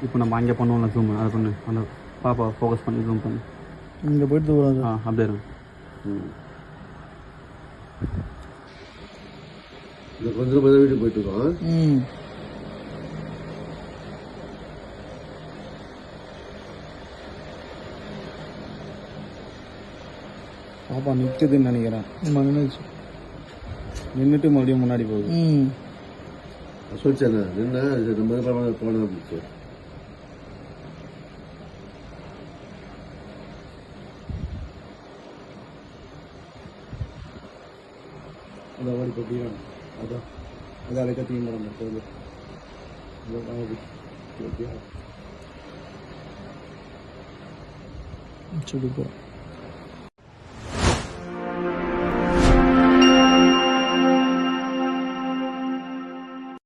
இப்போ நம்ம அங்கே பண்ணுவோம்ல ஜூம் பண்ணி அதை பண்ணு. அந்த பாப்பா ஃபோக்கஸ் பண்ணி ஜூம் பண்ணி இங்கே போயிட்டு போகிறாங்க. அப்படியே இருக்கும். இந்த கொஞ்சம் வீட்டுக்கு போயிட்டு இருக்கோம். பாப்பா நிற்குதுன்னு நினைக்கிறேன். நின்றுச்சு. நின்றுட்டு மறுபடியும் முன்னாடி போகுது. சொல்லிச்சேன் நின்று நம்ம போன அப்படிச்சு. அதை ஓடி போட்டியா அதான் அதை அழைக்க தீவிரம் சொல்லி போகிறோம்.